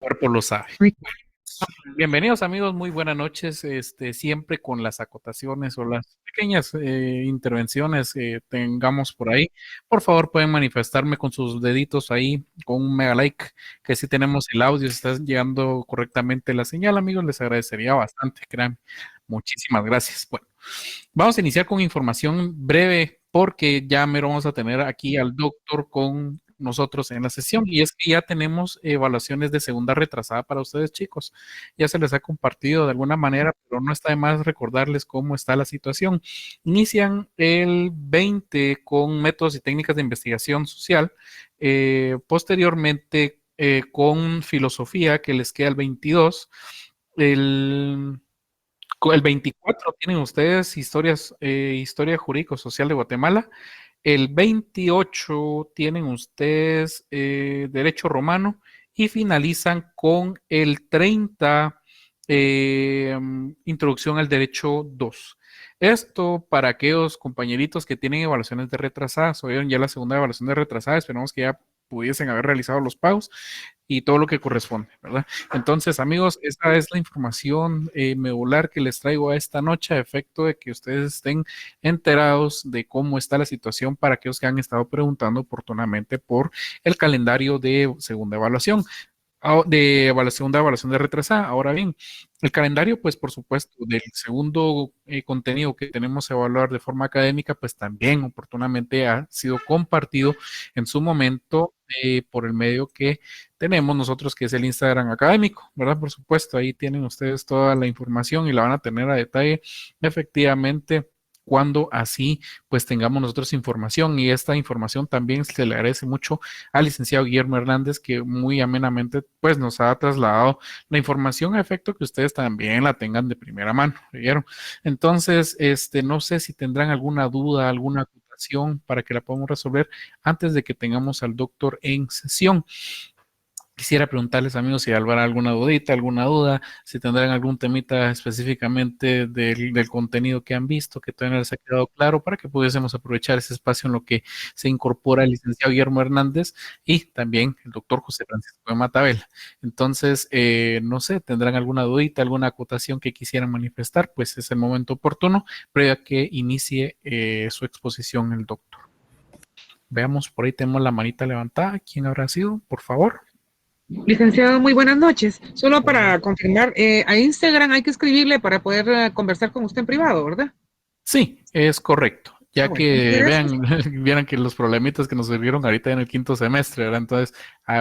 cuerpo lo sabe. Bienvenidos amigos, muy buenas noches. Siempre con las acotaciones o las pequeñas intervenciones que tengamos por ahí. Por favor, pueden manifestarme con sus deditos ahí, con un mega like, que si tenemos el audio, si está llegando correctamente la señal, amigos, les agradecería bastante, créanme. Muchísimas gracias. Bueno, vamos a iniciar con información breve porque ya mero vamos a tener aquí al doctor con nosotros en la sesión y es que ya tenemos evaluaciones de segunda retrasada para ustedes, chicos. Ya se les ha compartido de alguna manera, pero no está de más recordarles cómo está la situación. Inician el 20 con métodos y técnicas de investigación social, posteriormente con filosofía que les queda el 22, el el 24 tienen ustedes historia jurídico-social de Guatemala. El 28 tienen ustedes derecho romano y finalizan con el 30 introducción al derecho 2. Esto para aquellos compañeritos que tienen evaluaciones de retrasadas. Oyeron ya la segunda evaluación de retrasada. Esperamos que ya pudiesen haber realizado los pagos y todo lo que corresponde, ¿verdad? Entonces, amigos, esta es la información medular que les traigo a esta noche a efecto de que ustedes estén enterados de cómo está la situación para aquellos que han estado preguntando oportunamente por el calendario de segunda evaluación. De evaluación de retrasada. Ahora bien, el calendario, pues por supuesto, del segundo contenido que tenemos a evaluar de forma académica, pues también oportunamente ha sido compartido en su momento por el medio que tenemos nosotros, que es el Instagram académico, ¿verdad? Por supuesto, ahí tienen ustedes toda la información y la van a tener a detalle efectivamente cuando así pues tengamos nosotros información y esta información también se le agradece mucho al licenciado Guillermo Hernández que muy amenamente pues nos ha trasladado la información a efecto que ustedes también la tengan de primera mano, ¿vieron? Entonces, no sé si tendrán alguna duda, alguna acotación para que la podamos resolver antes de que tengamos al doctor en sesión. Quisiera preguntarles, amigos, si habrá alguna dudita, alguna duda, si tendrán algún temita específicamente del contenido que han visto, que todavía no les ha quedado claro, para que pudiésemos aprovechar ese espacio en lo que se incorpora el licenciado Guillermo Hernández y también el doctor José Francisco de Matabela. Entonces, no sé, tendrán alguna dudita, alguna acotación que quisieran manifestar, pues es el momento oportuno, previo a que inicie su exposición el doctor. Veamos, por ahí tenemos la manita levantada. ¿Quién habrá sido? Por favor. Licenciado, muy buenas noches. Solo para confirmar, a Instagram hay que escribirle para poder conversar con usted en privado, ¿verdad? Sí, es correcto. Ah, Ya bueno, muchas que gracias. vieran que los problemitas que nos surgieron ahorita en el quinto semestre, ¿verdad? Entonces,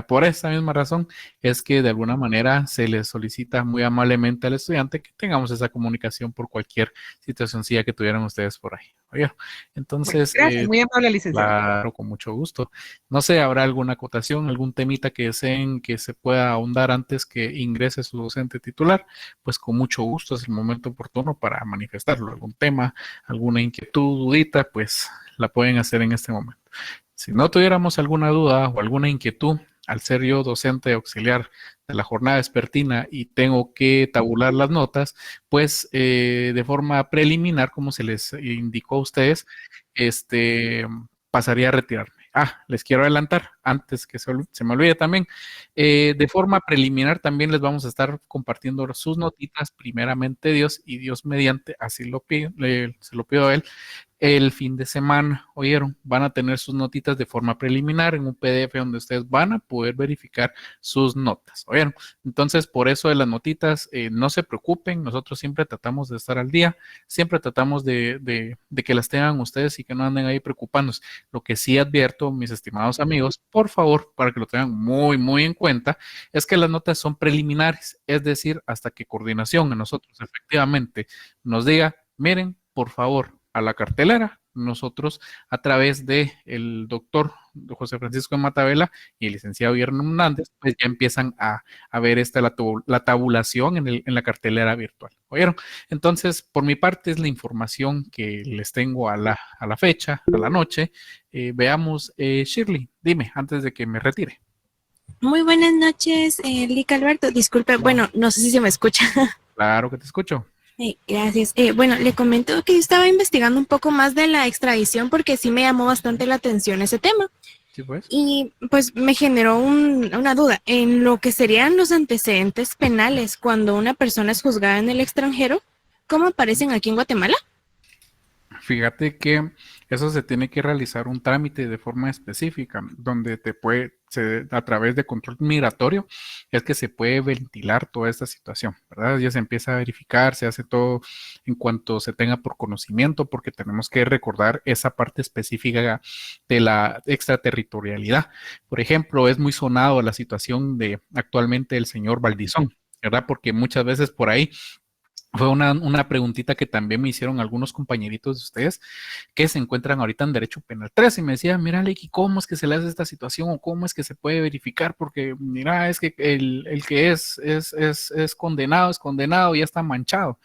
por esa misma razón es que de alguna manera se les solicita muy amablemente al estudiante que tengamos esa comunicación por cualquier situacióncilla que tuvieran ustedes por ahí. Oye, Bueno, entonces, gracias, muy amable, licenciado. claro, con mucho gusto. No sé, ¿habrá alguna acotación, algún temita que deseen que se pueda ahondar antes que ingrese su docente titular? Pues con mucho gusto es el momento oportuno para manifestarlo. Algún tema, alguna inquietud, dudita, pues la pueden hacer en este momento. Si no tuviéramos alguna duda o alguna inquietud, al ser yo docente auxiliar de la jornada vespertina y tengo que tabular las notas, pues de forma preliminar, como se les indicó a ustedes, pasaría a retirarme. Les quiero adelantar, antes que se me olvide también, de forma preliminar también les vamos a estar compartiendo sus notitas, primeramente Dios y Dios mediante, así lo pido, se lo pido a él, el fin de semana, oyeron, van a tener sus notitas de forma preliminar en un PDF donde ustedes van a poder verificar sus notas, oyeron. Entonces, por eso de las notitas, no se preocupen, nosotros siempre tratamos de estar al día, siempre tratamos de que las tengan ustedes y que no anden ahí preocupándose. Lo que sí advierto, mis estimados amigos, por favor, para que lo tengan muy, muy en cuenta, es que las notas son preliminares, es decir, hasta que coordinación a nosotros efectivamente nos diga, miren, por favor, a la cartelera, nosotros a través de el doctor José Francisco de Matabela y el licenciado Guillermo Hernández, pues ya empiezan a ver la tabulación en la cartelera virtual. ¿Oyeron? Entonces, por mi parte es la información que les tengo a la fecha, a la noche. Veamos, Shirley, dime, antes de que me retire. Muy buenas noches, Lica Alberto. Disculpe, bueno, no sé si se me escucha. Claro que te escucho. Gracias. Bueno, le comento que yo estaba investigando un poco más de la extradición porque sí me llamó bastante la atención ese tema. Sí, pues. Y pues me generó una duda. En lo que serían los antecedentes penales cuando una persona es juzgada en el extranjero, ¿cómo aparecen aquí en Guatemala? Fíjate que eso se tiene que realizar un trámite de forma específica, donde a través de control migratorio, es que se puede ventilar toda esta situación, ¿verdad? Ya se empieza a verificar, se hace todo en cuanto se tenga por conocimiento, porque tenemos que recordar esa parte específica de la extraterritorialidad. Por ejemplo, es muy sonado la situación de actualmente el señor Valdizón, ¿verdad? Porque muchas veces por ahí fue una preguntita que también me hicieron algunos compañeritos de ustedes que se encuentran ahorita en Derecho Penal 3 y me decían, mira, Leiki, ¿cómo es que se le hace esta situación o cómo es que se puede verificar? Porque, mira, es que el que es condenado, ya está manchado.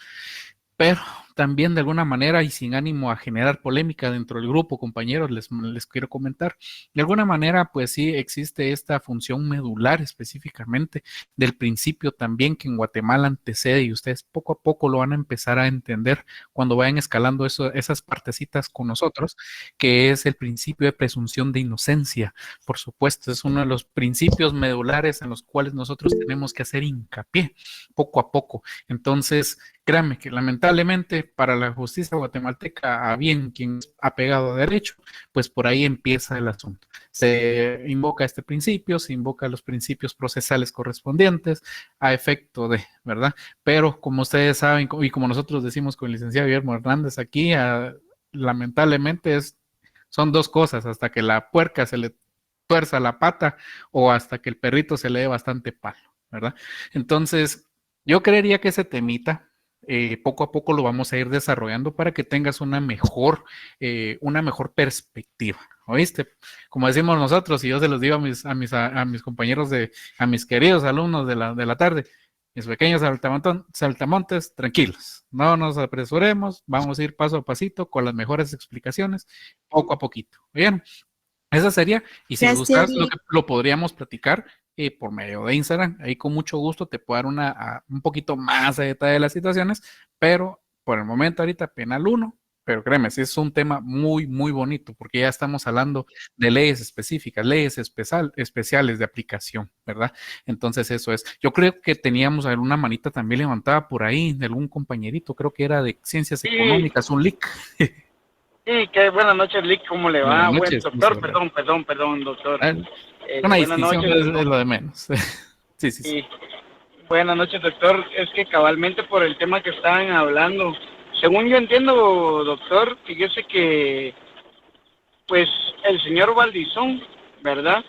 Pero también de alguna manera y sin ánimo a generar polémica dentro del grupo, compañeros, les quiero comentar. De alguna manera, pues sí existe esta función medular específicamente del principio también que en Guatemala antecede y ustedes poco a poco lo van a empezar a entender cuando vayan escalando esas partecitas con nosotros, que es el principio de presunción de inocencia. Por supuesto, es uno de los principios medulares en los cuales nosotros tenemos que hacer hincapié poco a poco. Entonces, créanme que lamentablemente para la justicia guatemalteca, a bien quien es apegado a derecho, pues por ahí empieza el asunto. Se invoca este principio, se invoca los principios procesales correspondientes a efecto de, ¿verdad? Pero como ustedes saben y como nosotros decimos con el licenciado Guillermo Hernández aquí, lamentablemente son dos cosas, hasta que la puerca se le tuerza la pata o hasta que el perrito se le dé bastante palo, ¿verdad? Entonces, yo creería que ese temita poco a poco lo vamos a ir desarrollando para que tengas una mejor perspectiva, ¿oíste? Como decimos nosotros, y yo se los digo a mis compañeros, a mis queridos alumnos de la tarde, mis pequeños saltamontes, tranquilos, no nos apresuremos, vamos a ir paso a pasito con las mejores explicaciones, poco a poquito, ¿bien? Esa sería, y si Gracias, gustas, lo podríamos platicar por medio de Instagram. Ahí con mucho gusto te puedo dar un poquito más de detalle de las situaciones, pero por el momento ahorita penal uno, pero créeme, sí es un tema muy, muy bonito, porque ya estamos hablando de leyes específicas, especiales de aplicación, ¿verdad? Entonces eso es. Yo creo que teníamos alguna manita también levantada por ahí de algún compañerito, creo que era de Ciencias Económicas, un leak. Sí, qué buenas noches, Lick, ¿cómo le Buenas va? Buen noches, Mr. doctor, perdón, doctor. Ah, una Buenas distinción noches, es lo de menos. Sí, sí, sí. y buenas noches, doctor. Es que cabalmente por el tema que estaban hablando, según yo entiendo, doctor, fíjese que, pues, el señor Valdizón, ¿verdad?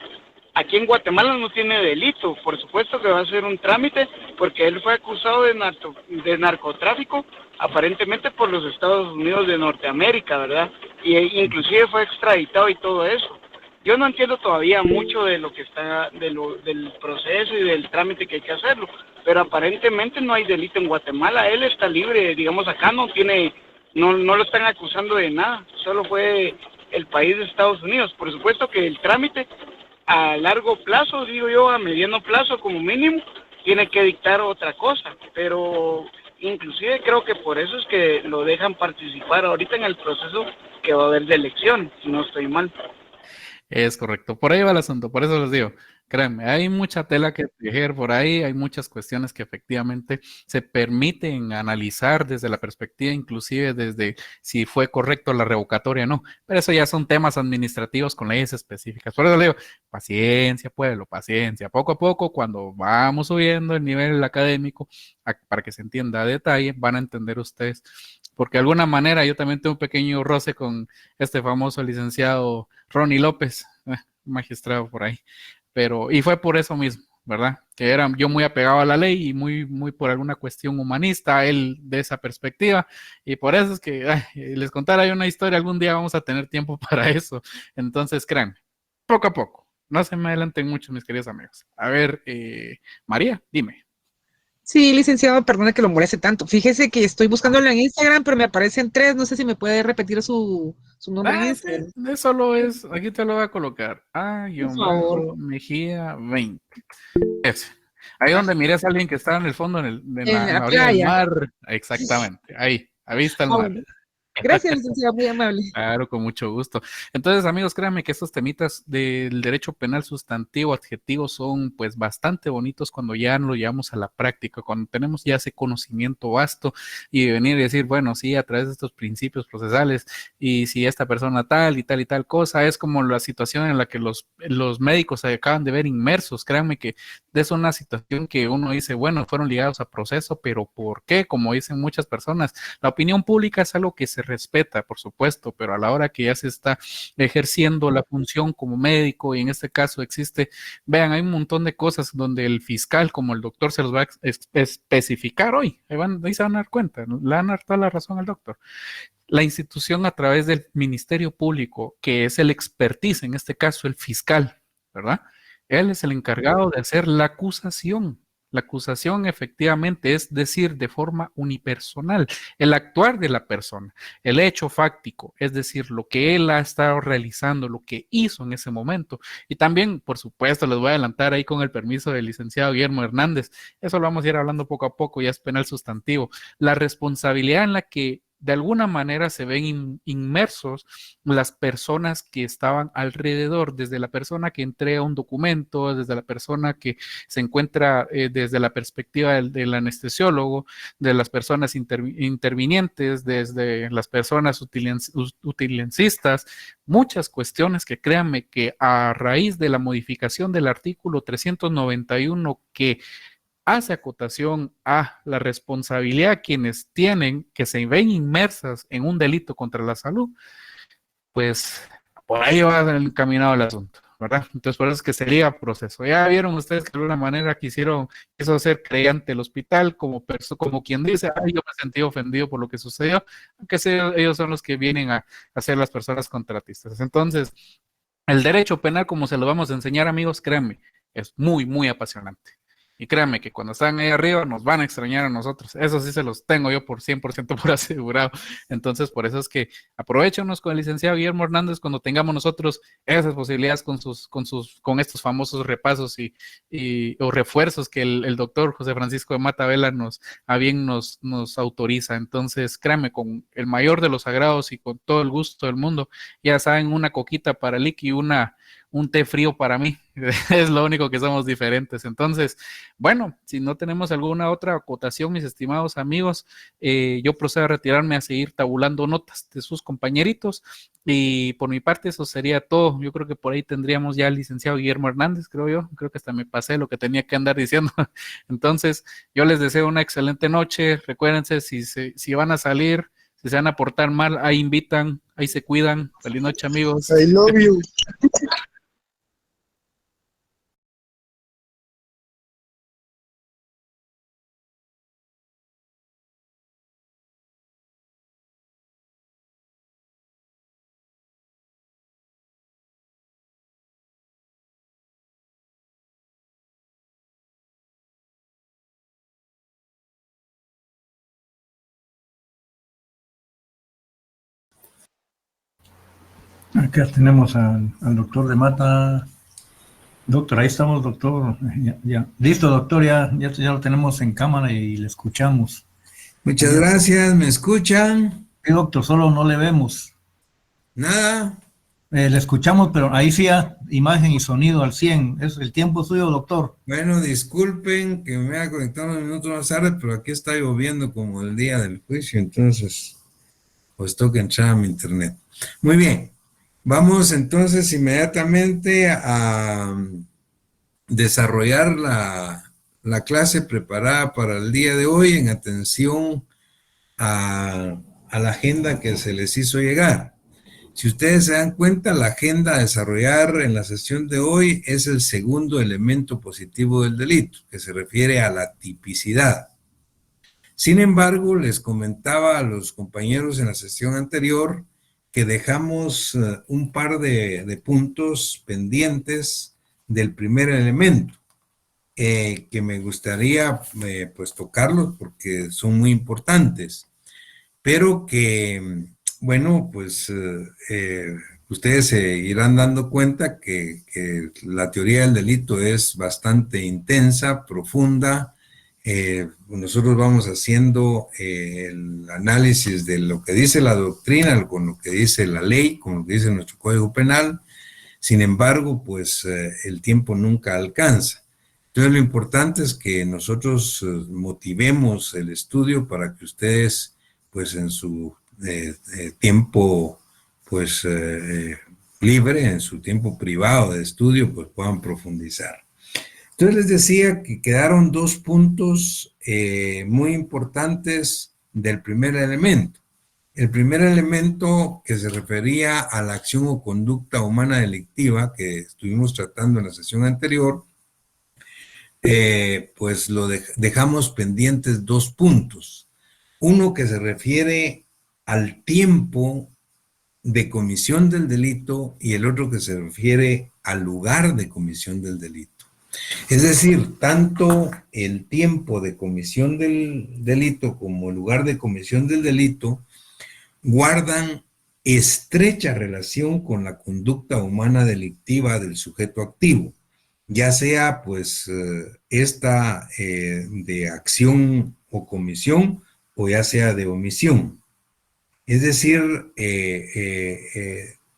Aquí en Guatemala no tiene delito, por supuesto que va a ser un trámite, porque él fue acusado de narcotráfico, aparentemente por los Estados Unidos de Norteamérica, ¿verdad? Y inclusive fue extraditado y todo eso. Yo no entiendo todavía mucho de lo que está, del proceso y del trámite que hay que hacerlo, pero aparentemente no hay delito en Guatemala, él está libre, digamos acá no lo están acusando de nada, solo fue el país de Estados Unidos. Por supuesto que el trámite a largo plazo, digo yo, a mediano plazo como mínimo, tiene que dictar otra cosa, pero inclusive creo que por eso es que lo dejan participar ahorita en el proceso que va a haber de elección, si no estoy mal. Es correcto. Por ahí va el asunto, por eso les digo, créanme, hay mucha tela que tejer por ahí, hay muchas cuestiones que efectivamente se permiten analizar desde la perspectiva, inclusive desde si fue correcto la revocatoria o no, pero eso ya son temas administrativos con leyes específicas. Por eso le digo, paciencia, pueblo, paciencia. Poco a poco, cuando vamos subiendo el nivel académico, para que se entienda a detalle, van a entender ustedes. Porque de alguna manera yo también tengo un pequeño roce con este famoso licenciado Ronnie López, magistrado por ahí, y fue por eso mismo, ¿verdad? Que era yo muy apegado a la ley y muy, muy por alguna cuestión humanista, él de esa perspectiva, y por eso es que les contaré una historia, algún día vamos a tener tiempo para eso, entonces créanme, poco a poco, no se me adelanten mucho, mis queridos amigos. A ver, María, dime. Sí, licenciado, perdone que lo moleste tanto. Fíjese que estoy buscándolo en Instagram, pero me aparecen tres. No sé si me puede repetir su nombre en Instagram. Eso lo es, aquí te lo voy a colocar. Por favor. Mejía 20. Ese. Ahí donde mires a alguien que está en el fondo, en En la la orilla del playa. mar. Exactamente, ahí, a vista el mar. Bueno. Gracias, licenciado, muy amable. Claro, con mucho gusto. Entonces, amigos, créanme que estos temitas del derecho penal sustantivo, adjetivo, son pues bastante bonitos cuando ya lo llevamos a la práctica, cuando tenemos ya ese conocimiento vasto y venir y decir, bueno, sí, a través de estos principios procesales y si esta persona tal y tal y tal cosa, es como la situación en la que los médicos se acaban de ver inmersos. Créanme que es una situación que uno dice, bueno, fueron ligados a proceso, pero ¿por qué? Como dicen muchas personas, la opinión pública es algo que se respeta, por supuesto, pero a la hora que ya se está ejerciendo la función como médico, y en este caso existe, vean, hay un montón de cosas donde el fiscal, como el doctor, se los va a especificar hoy, ahí se van a dar cuenta, ¿no? Le van a dar toda la razón al doctor. La institución a través del Ministerio Público, que es el expertise, en este caso el fiscal, ¿verdad? Él es el encargado de hacer la acusación. La acusación efectivamente es decir de forma unipersonal, el actuar de la persona, el hecho fáctico, es decir, lo que él ha estado realizando, lo que hizo en ese momento. Y también, por supuesto, les voy a adelantar ahí con el permiso del licenciado Guillermo Hernández, eso lo vamos a ir hablando poco a poco, ya es penal sustantivo, la responsabilidad en la que de alguna manera se ven inmersos las personas que estaban alrededor, desde la persona que entrega un documento, desde la persona que se encuentra desde la perspectiva del anestesiólogo, de las personas intervinientes, desde las personas utilencistas, muchas cuestiones que créanme que a raíz de la modificación del artículo 391 que hace acotación a la responsabilidad de quienes tienen, que se ven inmersas en un delito contra la salud, pues por ahí va encaminado el asunto, ¿verdad? Entonces por eso es que sería proceso. Ya vieron ustedes que de alguna manera quiso ser creyente el hospital como quien dice, ay, yo me sentí ofendido por lo que sucedió, aunque ellos son los que vienen a ser las personas contratistas. Entonces, el derecho penal, como se lo vamos a enseñar, amigos, créanme, es muy, muy apasionante. Y créanme que cuando están ahí arriba nos van a extrañar a nosotros. Eso sí se los tengo yo por 100% por asegurado. Entonces, por eso es que aprovechenos con el licenciado Guillermo Hernández cuando tengamos nosotros esas posibilidades con estos famosos repasos o refuerzos que el doctor José Francisco de Mata Vela nos autoriza. Entonces, créanme, con el mayor de los agrados y con todo el gusto del mundo, ya saben, una coquita para Lick y un té frío para mí. Es lo único que somos diferentes. Entonces, bueno, si no tenemos alguna otra acotación, mis estimados amigos, yo procedo a retirarme a seguir tabulando notas de sus compañeritos y por mi parte eso sería todo. Yo creo que por ahí tendríamos ya al licenciado Guillermo Hernández, creo que hasta me pasé lo que tenía que andar diciendo. Entonces, yo les deseo una excelente noche. Recuérdense, si van a salir, si se van a portar mal, ahí invitan, ahí se cuidan. Feliz noche, amigos. I love you. Acá tenemos al doctor de Mata. Doctor, ahí estamos, doctor. Ya. Listo, doctor, ya lo tenemos en cámara y le escuchamos. Muchas gracias, ¿me escuchan? Sí, doctor, solo no le vemos. Nada. Le escuchamos, pero ahí sí, imagen y sonido al 100. Es el tiempo suyo, doctor. Bueno, disculpen que me haya conectado unos minutos más tarde, pero aquí está lloviendo como el día del juicio, entonces pues tengo que entrar a mi internet. Muy bien, vamos entonces inmediatamente a desarrollar la clase preparada para el día de hoy en atención a la agenda que se les hizo llegar. Si ustedes se dan cuenta, la agenda a desarrollar en la sesión de hoy es el segundo elemento positivo del delito, que se refiere a la tipicidad. Sin embargo, les comentaba a los compañeros en la sesión anterior que dejamos un par de puntos pendientes del primer elemento, que me gustaría pues tocarlos porque son muy importantes, pero que, bueno, pues ustedes se irán dando cuenta que la teoría del delito es bastante intensa, profunda, nosotros vamos haciendo el análisis de lo que dice la doctrina con lo que dice la ley, con lo que dice nuestro Código Penal. Sin embargo, pues el tiempo nunca alcanza. Entonces, lo importante es que nosotros motivemos el estudio para que ustedes, pues en su tiempo, pues libre, en su tiempo privado de estudio, pues puedan profundizar. Entonces les decía que quedaron 2 puntos muy importantes del primer elemento. El primer elemento que se refería a la acción o conducta humana delictiva que estuvimos tratando en la sesión anterior, pues lo dejamos pendientes 2 puntos. Uno que se refiere al tiempo de comisión del delito y el otro que se refiere al lugar de comisión del delito. Es decir, tanto el tiempo de comisión del delito como el lugar de comisión del delito guardan estrecha relación con la conducta humana delictiva del sujeto activo, ya sea pues esta de acción o comisión o ya sea de omisión. Es decir,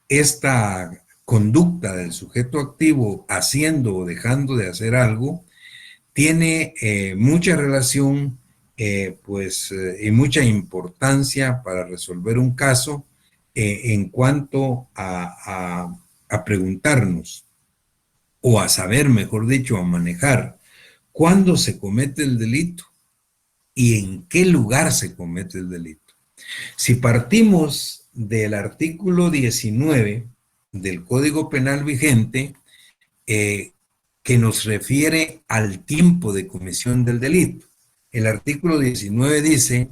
esta conducta del sujeto activo haciendo o dejando de hacer algo tiene mucha relación y mucha importancia para resolver un caso en cuanto a preguntarnos o a saber, mejor dicho, a manejar cuándo se comete el delito y en qué lugar se comete el delito. Si partimos del artículo 19 del Código Penal vigente, que nos refiere al tiempo de comisión del delito. El artículo 19 dice,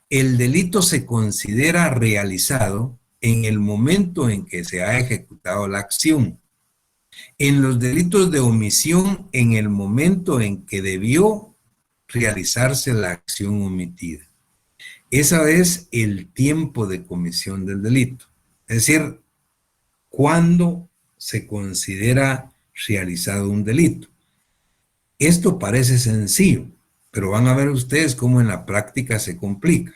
el delito se considera realizado en el momento en que se ha ejecutado la acción. En los delitos de omisión, en el momento en que debió realizarse la acción omitida. Ese es el tiempo de comisión del delito. Es decir, cuando se considera realizado un delito. Esto parece sencillo, pero van a ver ustedes cómo en la práctica se complica.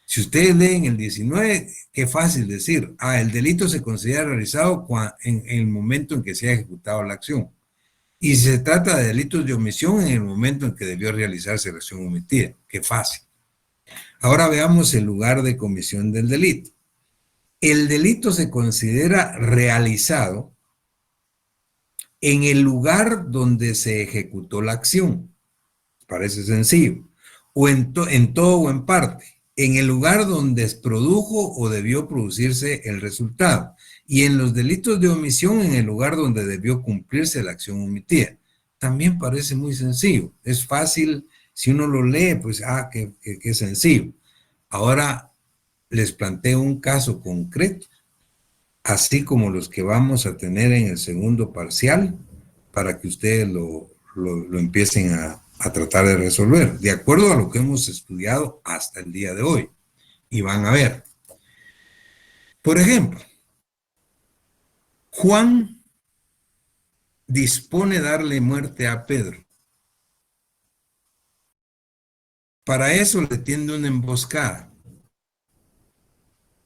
Si ustedes leen el 19, qué fácil decir, el delito se considera realizado en el momento en que se ha ejecutado la acción. Y si se trata de delitos de omisión, en el momento en que debió realizarse la acción omitida. Qué fácil. Ahora veamos el lugar de comisión del delito. El delito se considera realizado en el lugar donde se ejecutó la acción. Parece sencillo. O en todo o en parte. En el lugar donde se produjo o debió producirse el resultado. Y en los delitos de omisión, en el lugar donde debió cumplirse la acción omitida. También parece muy sencillo. Es fácil, si uno lo lee, pues, qué sencillo. Ahora les planteo un caso concreto, así como los que vamos a tener en el segundo parcial, para que ustedes lo empiecen a tratar de resolver, de acuerdo a lo que hemos estudiado hasta el día de hoy. Y van a ver. Por ejemplo, Juan dispone darle muerte a Pedro. Para eso le tiende una emboscada.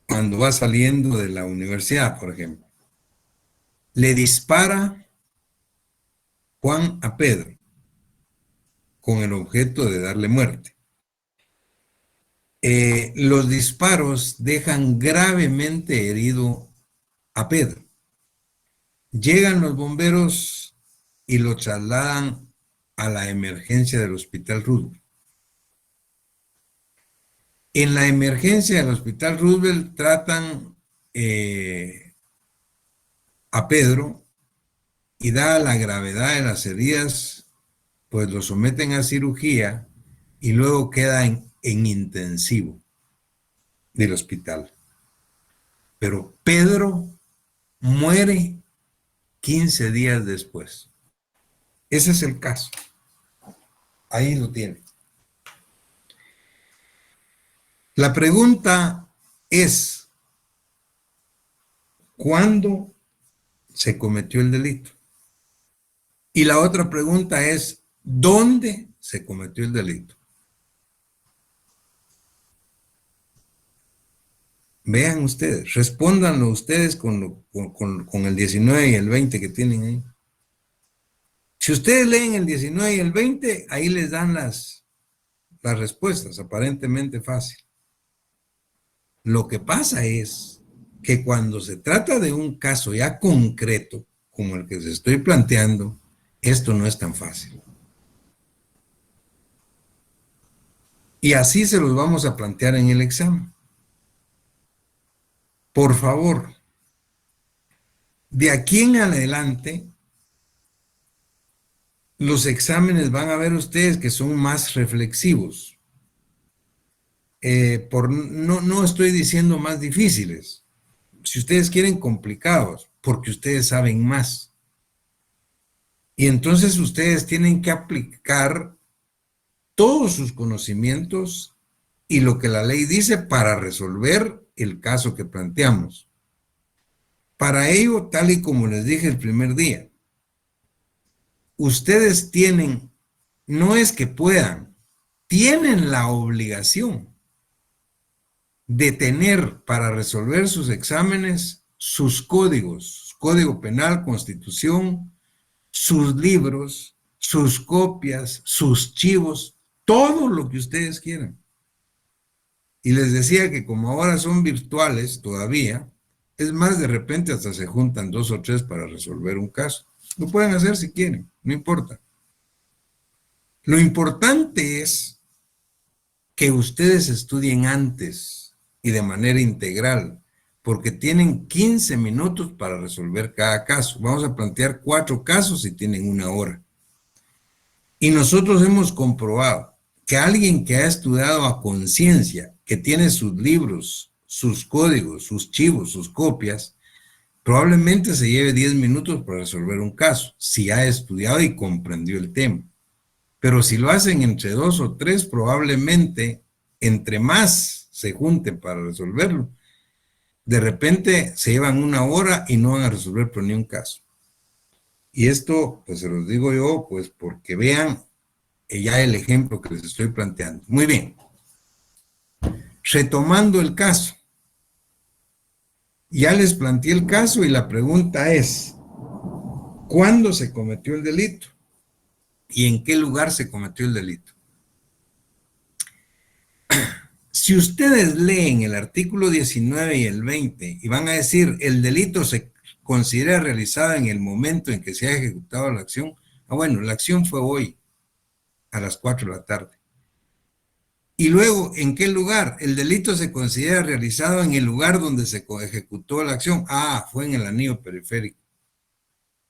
Cuando va saliendo de la universidad, por ejemplo. Le dispara Juan a Pedro con el objeto de darle muerte. Los disparos dejan gravemente herido a Pedro. Llegan los bomberos y lo trasladan a la emergencia del Hospital Roosevelt. En la emergencia del Hospital Roosevelt tratan a Pedro y dada la gravedad de las heridas, pues lo someten a cirugía y luego queda en intensivo del hospital. Pero Pedro muere 15 días después. Ese es el caso. Ahí lo tiene. La pregunta es, ¿cuándo se cometió el delito? Y la otra pregunta es, ¿dónde se cometió el delito? Vean ustedes, respóndanlo ustedes con el 19 y el 20 que tienen ahí. Si ustedes leen el 19 y el 20, ahí les dan las respuestas, aparentemente fácil. Lo que pasa es que cuando se trata de un caso ya concreto, como el que les estoy planteando, esto no es tan fácil. Y así se los vamos a plantear en el examen. Por favor, de aquí en adelante, los exámenes van a ver ustedes que son más reflexivos. No estoy diciendo más difíciles. Si ustedes quieren complicados, porque ustedes saben más. Y entonces ustedes tienen que aplicar todos sus conocimientos y lo que la ley dice para resolver el caso que planteamos. Para ello, tal y como les dije el primer día, ustedes tienen, no es que puedan, tienen la obligación de tener para resolver sus exámenes sus códigos, Código Penal, Constitución, sus libros, sus copias, sus chivos, todo lo que ustedes quieran. Y les decía que como ahora son virtuales todavía, es más, de repente hasta se juntan 2 o 3 para resolver un caso. Lo pueden hacer si quieren, no importa. Lo importante es que ustedes estudien antes y de manera integral, porque tienen 15 minutos para resolver cada caso. Vamos a plantear 4 casos y tienen 1 hora. Y nosotros hemos comprobado que alguien que ha estudiado a conciencia, que tiene sus libros, sus códigos, sus chivos, sus copias, probablemente se lleve 10 minutos para resolver un caso, si ha estudiado y comprendió el tema. Pero si lo hacen entre 2 o 3, probablemente entre más se junten para resolverlo, de repente se llevan 1 hora y no van a resolver por ni un caso. Y esto, pues se los digo yo, pues porque vean ya el ejemplo que les estoy planteando. Muy bien. Retomando el caso. Ya les planteé el caso y la pregunta es, ¿cuándo se cometió el delito? ¿Y en qué lugar se cometió el delito? Si ustedes leen el artículo 19 y el 20 y van a decir, el delito se considera realizado en el momento en que se ha ejecutado la acción, bueno, la acción fue hoy, a las 4 de la tarde. Y luego, ¿en qué lugar? El delito se considera realizado en el lugar donde se ejecutó la acción. Fue en el anillo periférico.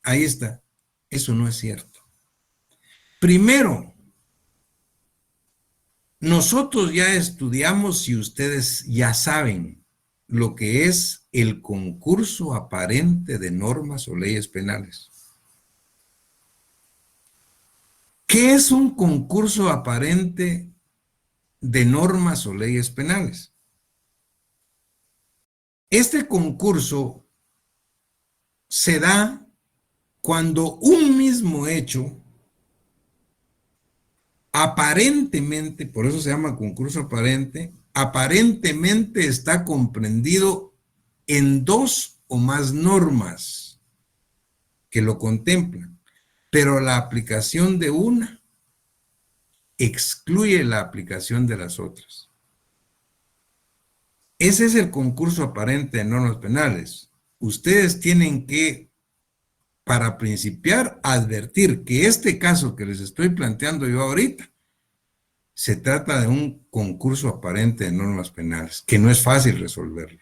Ahí está. Eso no es cierto. Primero, nosotros ya estudiamos y ustedes ya saben lo que es el concurso aparente de normas o leyes penales. ¿Qué es un concurso aparente de normas o leyes penales? Este concurso se da cuando un mismo hecho aparentemente, por eso se llama concurso aparente, aparentemente está comprendido en 2 o más normas que lo contemplan, pero la aplicación de una excluye la aplicación de las otras. Ese es el concurso aparente de normas penales. Ustedes tienen que, para principiar, advertir que este caso que les estoy planteando yo ahorita, se trata de un concurso aparente de normas penales, que no es fácil resolverlo.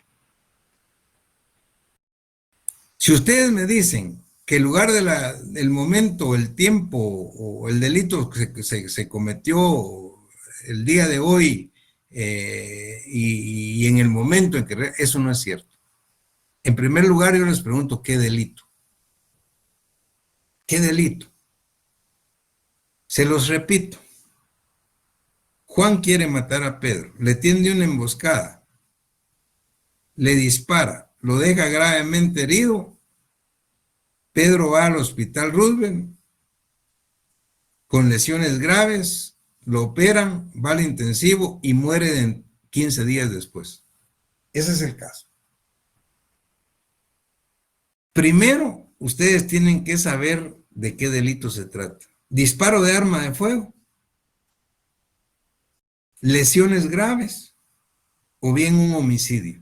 Si ustedes me dicen que el lugar del momento, el tiempo o el delito que se cometió el día de hoy y en el momento en que... Eso no es cierto. En primer lugar, yo les pregunto, ¿qué delito? ¿Qué delito? Se los repito. Juan quiere matar a Pedro, le tiende una emboscada, le dispara, lo deja gravemente herido. Pedro va al hospital Roosevelt, con lesiones graves, lo operan, va al intensivo y muere en 15 días después. Ese es el caso. Primero, ustedes tienen que saber de qué delito se trata. Disparo de arma de fuego, lesiones graves o bien un homicidio.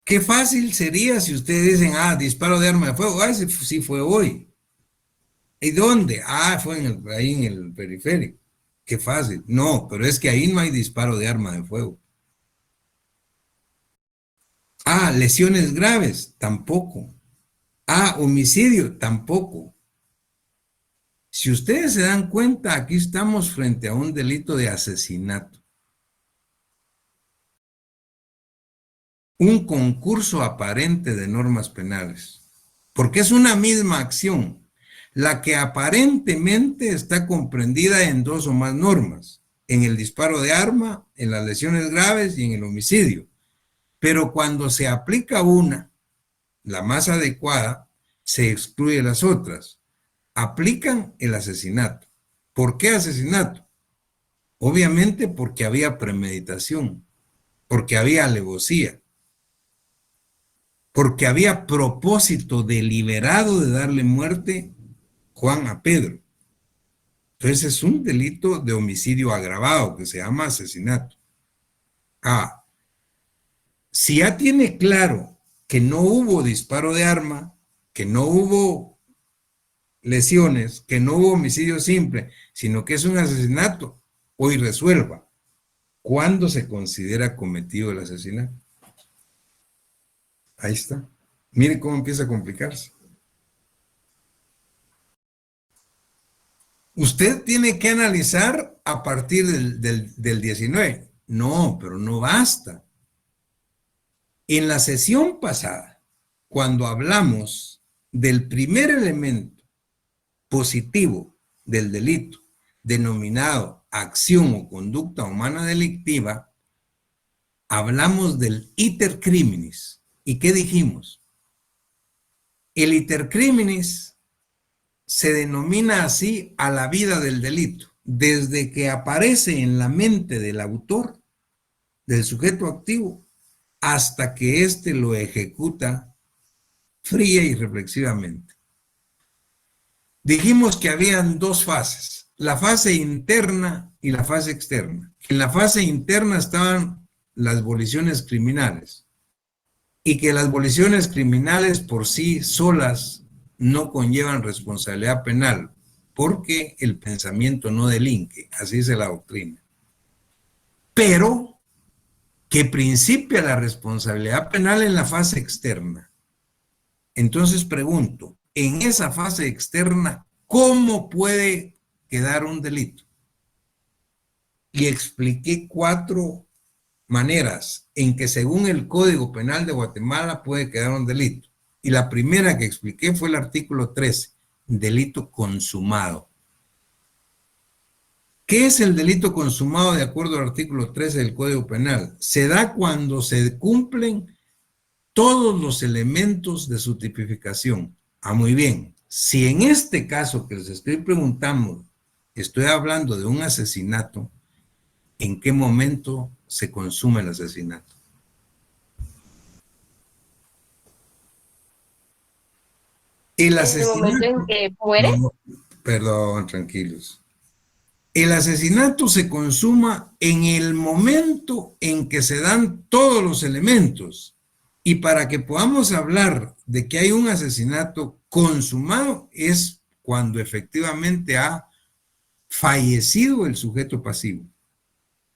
Qué fácil sería si ustedes dicen, disparo de arma de fuego, ese sí fue hoy. ¿Y dónde? Fue ahí en el periférico. Qué fácil. No, pero es que ahí no hay disparo de arma de fuego. Lesiones graves, tampoco. Homicidio, tampoco. Si ustedes se dan cuenta, aquí estamos frente a un delito de asesinato. Un concurso aparente de normas penales, porque es una misma acción, la que aparentemente está comprendida en 2 o más normas, en el disparo de arma, en las lesiones graves y en el homicidio. Pero cuando se aplica una, la más adecuada, se excluye las otras. Aplican el asesinato. ¿Por qué asesinato? Obviamente porque había premeditación, porque había alevosía, porque había propósito deliberado de darle muerte Juan a Pedro. Entonces es un delito de homicidio agravado que se llama asesinato. Si ya tiene claro que no hubo disparo de arma, que no hubo lesiones, que no hubo homicidio simple, sino que es un asesinato, hoy resuelva cuándo se considera cometido el asesinato. Ahí está. Mire cómo empieza a complicarse. Usted tiene que analizar a partir del 19. No, pero no basta. En la sesión pasada, cuando hablamos del primer elemento positivo del delito, denominado acción o conducta humana delictiva, hablamos del iter criminis. ¿Y qué dijimos? El iter criminis se denomina así a la vida del delito, desde que aparece en la mente del autor, del sujeto activo, hasta que éste lo ejecuta fría y reflexivamente. Dijimos que habían 2 fases, la fase interna y la fase externa. En la fase interna estaban las voliciones criminales, y que las voliciones criminales por sí solas no conllevan responsabilidad penal, porque el pensamiento no delinque, así dice la doctrina. Pero que principia la responsabilidad penal en la fase externa. Entonces pregunto, en esa fase externa, ¿cómo puede quedar un delito? Y expliqué 4 maneras en que según el Código Penal de Guatemala puede quedar un delito. Y la primera que expliqué fue el artículo 13, delito consumado. ¿Qué es el delito consumado de acuerdo al artículo 13 del Código Penal? Se da cuando se cumplen todos los elementos de su tipificación. Muy bien. Si en este caso que les estoy preguntando, estoy hablando de un asesinato, ¿en qué momento se consume el asesinato? El asesinato... ¿En el momento en que muere? No, perdón, tranquilos. El asesinato se consuma en el momento en que se dan todos los elementos. Y para que podamos hablar de que hay un asesinato consumado es cuando efectivamente ha fallecido el sujeto pasivo.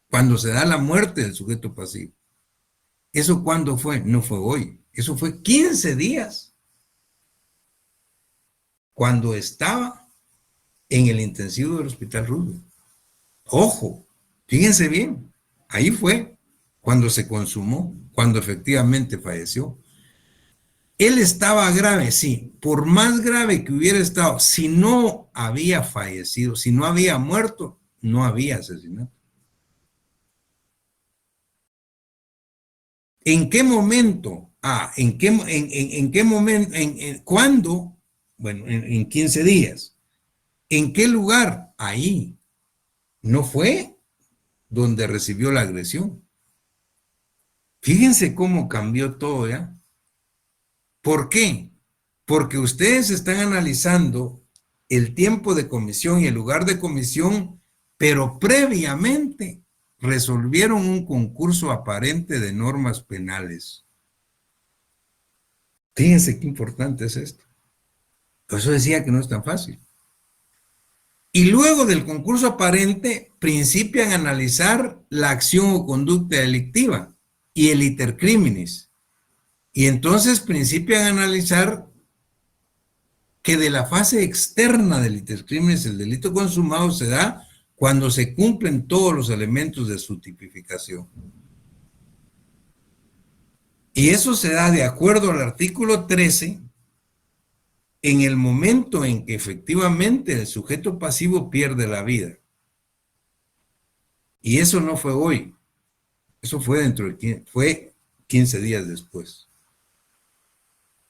Cuando se da la muerte del sujeto pasivo. ¿Eso cuándo fue? No fue hoy. Eso fue 15 días. Cuando estaba en el intensivo del Hospital Roosevelt. Ojo, fíjense bien, ahí fue cuando se consumó, cuando efectivamente falleció. Él estaba grave, sí, por más grave que hubiera estado, si no había fallecido, si no había muerto, no había asesinato. ¿En qué momento? ¿En qué momento? ¿Cuándo bueno, en 15 días. ¿En qué lugar? Ahí. No fue donde recibió la agresión. Fíjense cómo cambió todo, ¿ya? ¿Por qué? Porque ustedes están analizando el tiempo de comisión y el lugar de comisión, pero previamente resolvieron un concurso aparente de normas penales. Fíjense qué importante es esto. Por eso decía que no es tan fácil. Y luego del concurso aparente, principian a analizar la acción o conducta delictiva y el iter criminis. Y entonces principian a analizar que de la fase externa del iter criminis, el delito consumado se da cuando se cumplen todos los elementos de su tipificación. Y eso se da de acuerdo al artículo 13, en el momento en que efectivamente el sujeto pasivo pierde la vida. Y eso no fue hoy, eso fue fue 15 días después.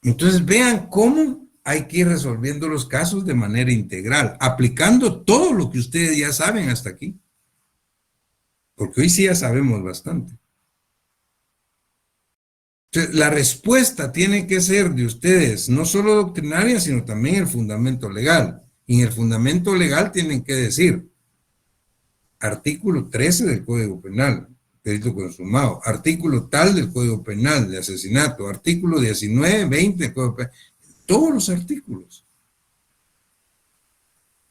Entonces vean cómo hay que ir resolviendo los casos de manera integral, aplicando todo lo que ustedes ya saben hasta aquí. Porque hoy sí ya sabemos bastante. Entonces, la respuesta tiene que ser de ustedes, no solo doctrinaria, sino también el fundamento legal. Y en el fundamento legal tienen que decir, artículo 13 del Código Penal, delito consumado, artículo tal del Código Penal de asesinato, artículo 19, 20 del Código Penal, todos los artículos.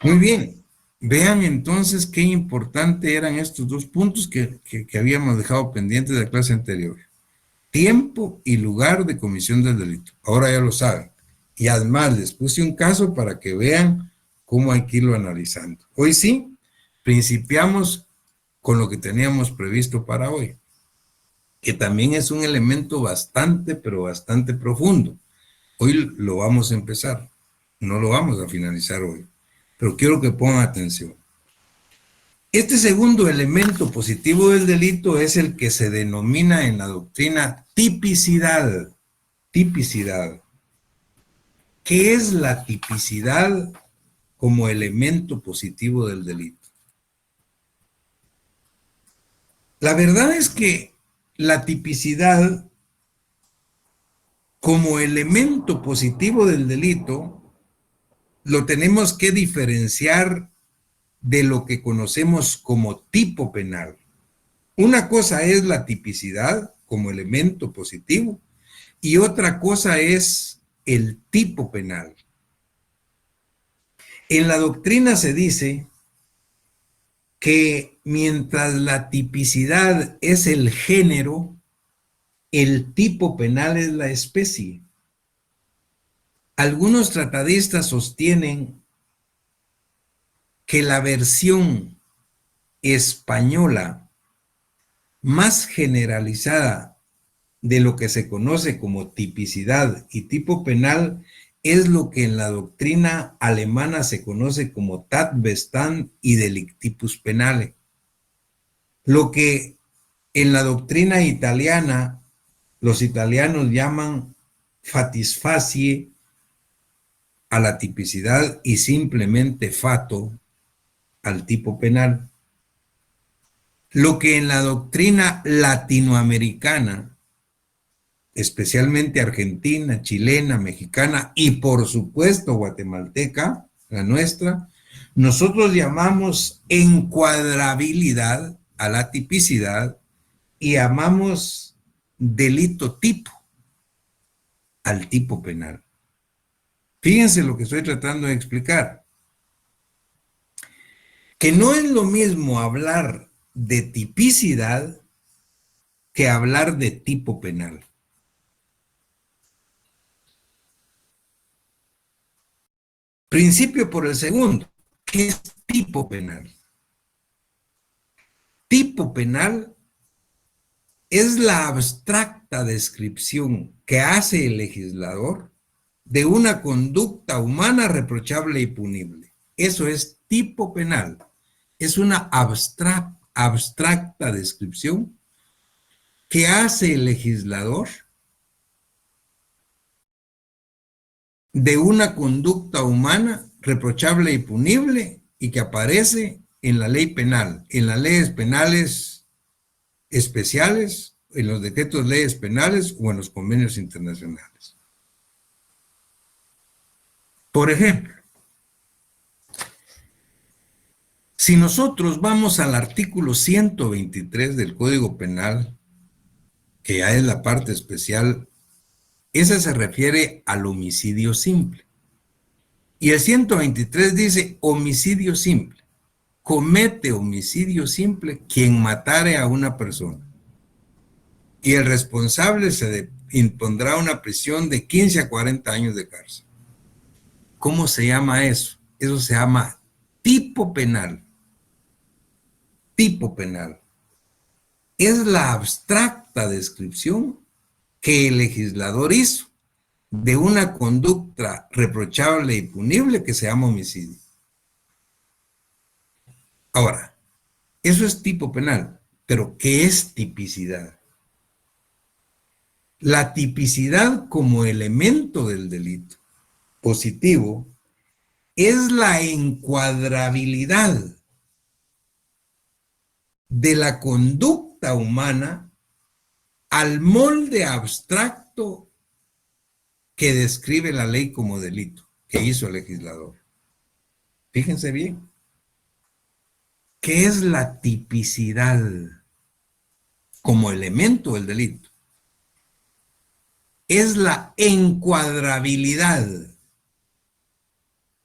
Muy bien, vean entonces qué importante eran estos dos puntos que habíamos dejado pendientes de la clase anterior. Tiempo y lugar de comisión del delito. Ahora ya lo saben. Y además les puse un caso para que vean cómo hay que irlo analizando. Hoy sí, principiamos con lo que teníamos previsto para hoy, que también es un elemento bastante, pero bastante profundo. Hoy lo vamos a empezar, no lo vamos a finalizar hoy, pero quiero que pongan atención. Este segundo elemento positivo del delito es el que se denomina en la doctrina tipicidad. Tipicidad. ¿Qué es la tipicidad como elemento positivo del delito? La verdad es que la tipicidad como elemento positivo del delito lo tenemos que diferenciar de lo que conocemos como tipo penal. Una cosa es la tipicidad como elemento positivo y otra cosa es el tipo penal. En la doctrina se dice que mientras la tipicidad es el género, el tipo penal es la especie. Algunos tratadistas sostienen que la versión española más generalizada de lo que se conoce como tipicidad y tipo penal es lo que en la doctrina alemana se conoce como Tatbestand y Delictipus Penale. Lo que en la doctrina italiana los italianos llaman fatisfacie a la tipicidad y simplemente fato al tipo penal. Lo que en la doctrina latinoamericana, especialmente argentina, chilena, mexicana y por supuesto guatemalteca, la nuestra, nosotros llamamos encuadrabilidad a la tipicidad y llamamos delito tipo al tipo penal. Fíjense lo que estoy tratando de explicar. Que no es lo mismo hablar de tipicidad que hablar de tipo penal. Principio por el segundo. ¿Qué es tipo penal? Tipo penal es la abstracta descripción que hace el legislador de una conducta humana reprochable y punible. Eso es tipo penal. Es una abstracta descripción que hace el legislador de una conducta humana reprochable y punible y que aparece en la ley penal, en las leyes penales especiales, en los decretos de leyes penales o en los convenios internacionales. Por ejemplo, si nosotros vamos al artículo 123 del Código Penal, que ya es la parte especial, esa se refiere al homicidio simple. Y el 123 dice homicidio simple. Comete homicidio simple quien matare a una persona. Y el responsable se impondrá una prisión de 15 a 40 años de cárcel. ¿Cómo se llama eso? Eso se llama tipo penal. Tipo penal. Es la abstracta descripción que el legislador hizo de una conducta reprochable y punible que se llama homicidio. Ahora, eso es tipo penal, pero ¿qué es tipicidad? La tipicidad como elemento del delito positivo es la encuadrabilidad de la conducta humana al molde abstracto que describe la ley como delito, que hizo el legislador. Fíjense bien. ¿Qué es la tipicidad como elemento del delito? Es la encuadrabilidad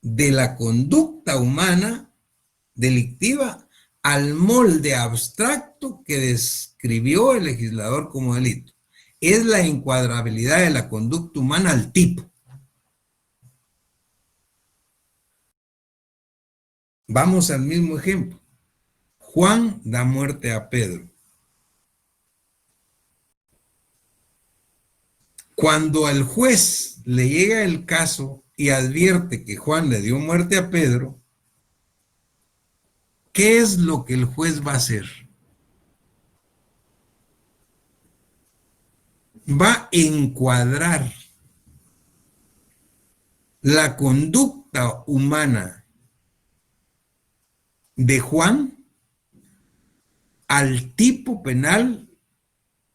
de la conducta humana delictiva al molde abstracto que describió el legislador como delito. Es la encuadrabilidad de la conducta humana al tipo. Vamos al mismo ejemplo. Juan da muerte a Pedro. Cuando al juez le llega el caso y advierte que Juan le dio muerte a Pedro, ¿qué es lo que el juez va a hacer? Va a encuadrar la conducta humana de Juan al tipo penal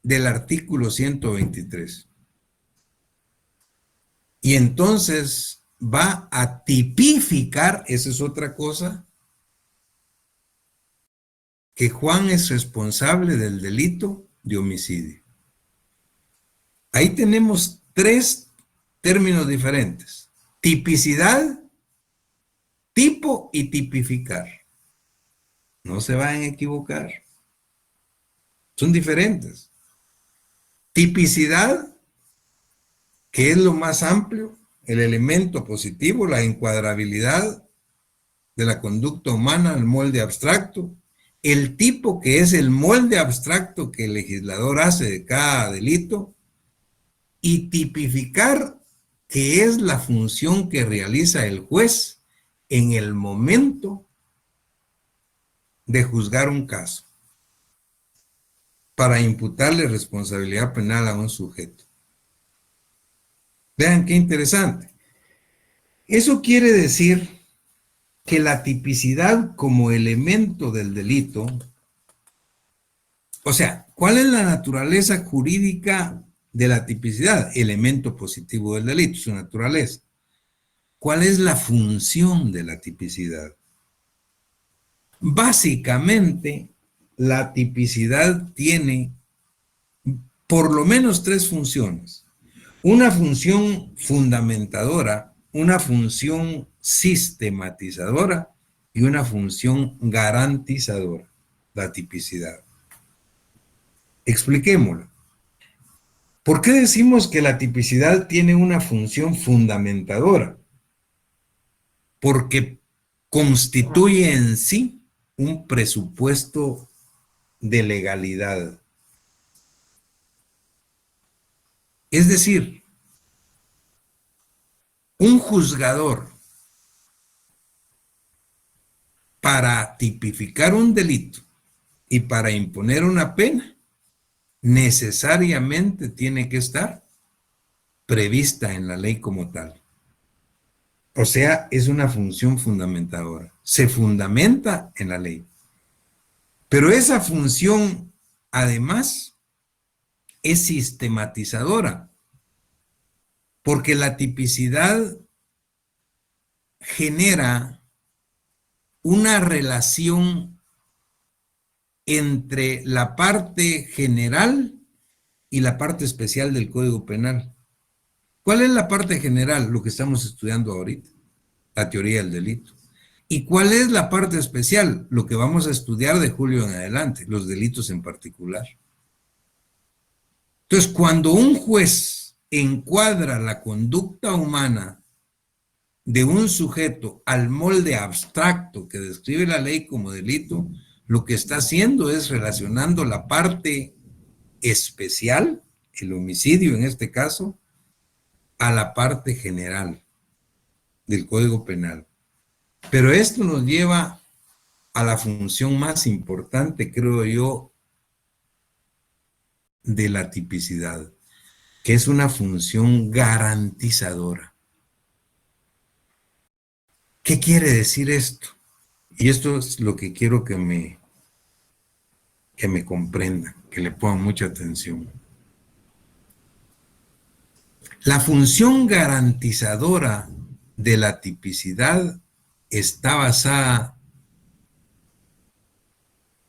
del artículo 123. Y entonces va a tipificar, esa es otra cosa, que Juan es responsable del delito de homicidio. Ahí tenemos tres términos diferentes: tipicidad, tipo y tipificar. No se vayan a equivocar. Son diferentes. Tipicidad, que es lo más amplio, el elemento positivo, la encuadrabilidad de la conducta humana al molde abstracto. El tipo, que es el molde abstracto que el legislador hace de cada delito. Y tipificar, que es la función que realiza el juez en el momento de juzgar un caso para imputarle responsabilidad penal a un sujeto. Vean qué interesante. Eso quiere decir que la tipicidad como elemento del delito, o sea, ¿cuál es la naturaleza jurídica de la tipicidad? Elemento positivo del delito, su naturaleza. ¿Cuál es la función de la tipicidad? Básicamente, la tipicidad tiene por lo menos tres funciones. Una función fundamentadora, una función sistematizadora y una función garantizadora, la tipicidad. Expliquémoslo. ¿Por qué decimos que la tipicidad tiene una función fundamentadora? Porque constituye en sí un presupuesto de legalidad. Es decir, un juzgador, para tipificar un delito y para imponer una pena, necesariamente tiene que estar prevista en la ley como tal. O sea, es una función fundamentadora. Se fundamenta en la ley. Pero esa función, además, es sistematizadora, porque la tipicidad genera una relación entre la parte general y la parte especial del Código Penal. ¿Cuál es la parte general? Lo que estamos estudiando ahorita, la teoría del delito. ¿Y cuál es la parte especial? Lo que vamos a estudiar de julio en adelante, los delitos en particular. Entonces, cuando un juez encuadra la conducta humana de un sujeto al molde abstracto que describe la ley como delito, lo que está haciendo es relacionando la parte especial, el homicidio en este caso, a la parte general del Código Penal. Pero esto nos lleva a la función más importante, creo yo, de la tipicidad, que es una función garantizadora. ¿Qué quiere decir esto? Y esto es lo que quiero que me comprendan, que le pongan mucha atención. La función garantizadora de la tipicidad está basada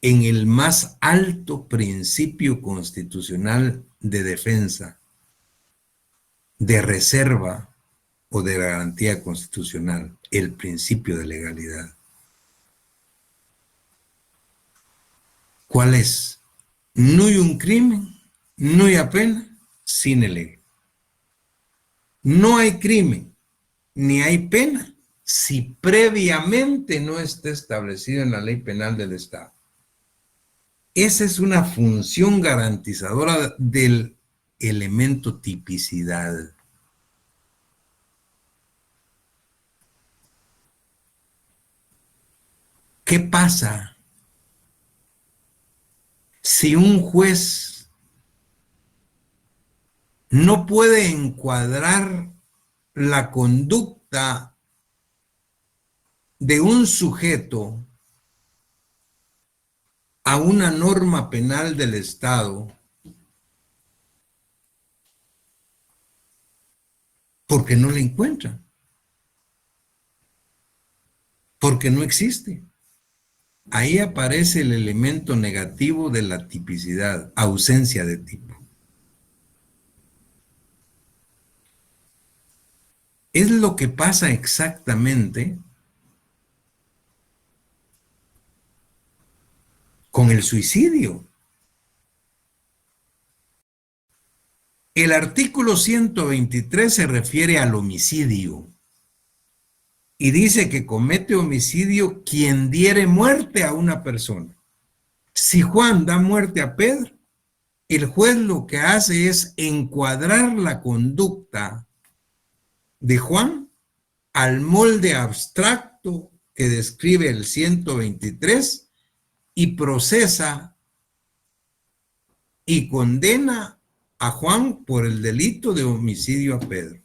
en el más alto principio constitucional de defensa, de reserva o de garantía constitucional, el principio de legalidad. ¿Cuál es? No hay un crimen, no hay pena, sine lege. No hay crimen, ni hay pena, si previamente no está establecido en la ley penal del Estado. Esa es una función garantizadora del elemento tipicidad. ¿Qué pasa si un juez no puede encuadrar la conducta de un sujeto a una norma penal del Estado porque no la encuentra, porque no existe? Ahí aparece el elemento negativo de la tipicidad, ausencia de tipo. Es lo que pasa exactamente con el suicidio. El artículo 123 se refiere al homicidio y dice que comete homicidio quien diere muerte a una persona. Si Juan da muerte a Pedro, el juez lo que hace es encuadrar la conducta de Juan al molde abstracto que describe el 123 y procesa y condena a Juan por el delito de homicidio a Pedro.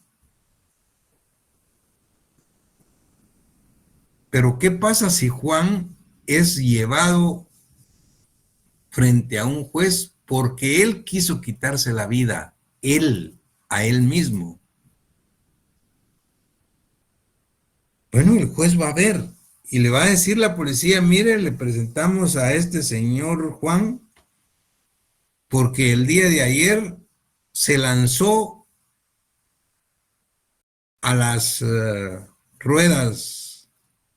Pero ¿qué pasa si Juan es llevado frente a un juez porque él quiso quitarse la vida, a él mismo? Bueno, el juez va a ver y le va a decir la policía: mire, le presentamos a este señor Juan porque el día de ayer se lanzó a las ruedas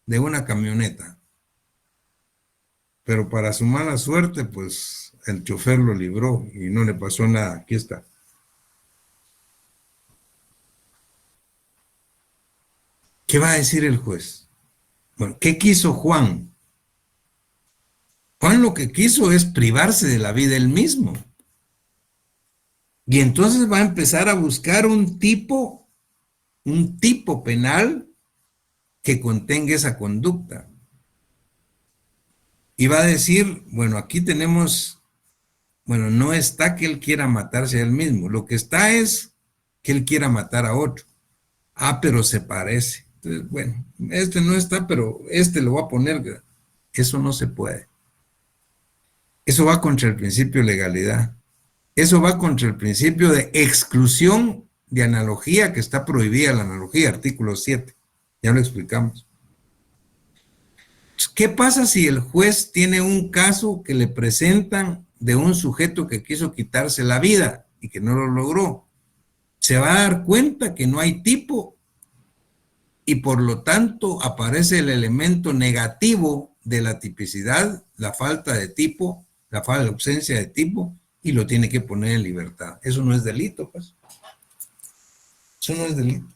de una camioneta, pero para su mala suerte, pues el chofer lo libró y no le pasó nada. Aquí está. ¿Qué va a decir el juez? Bueno, ¿qué quiso Juan? Juan lo que quiso es privarse de la vida él mismo. Y entonces va a empezar a buscar un tipo penal que contenga esa conducta. Y va a decir, bueno, aquí tenemos, bueno, no está que él quiera matarse a él mismo, lo que está es que él quiera matar a otro. Ah, pero se parece. Entonces, bueno, este no está, pero este lo voy a poner. Eso no se puede. Eso va contra el principio de legalidad. Eso va contra el principio de exclusión de analogía, que está prohibida la analogía, artículo 7. Ya lo explicamos. ¿Qué pasa si el juez tiene un caso que le presentan de un sujeto que quiso quitarse la vida y que no lo logró? Se va a dar cuenta que no hay tipo y por lo tanto aparece el elemento negativo de la tipicidad, la falta de tipo, la ausencia de tipo, y lo tiene que poner en libertad. Eso no es delito, pues. Eso no es delito.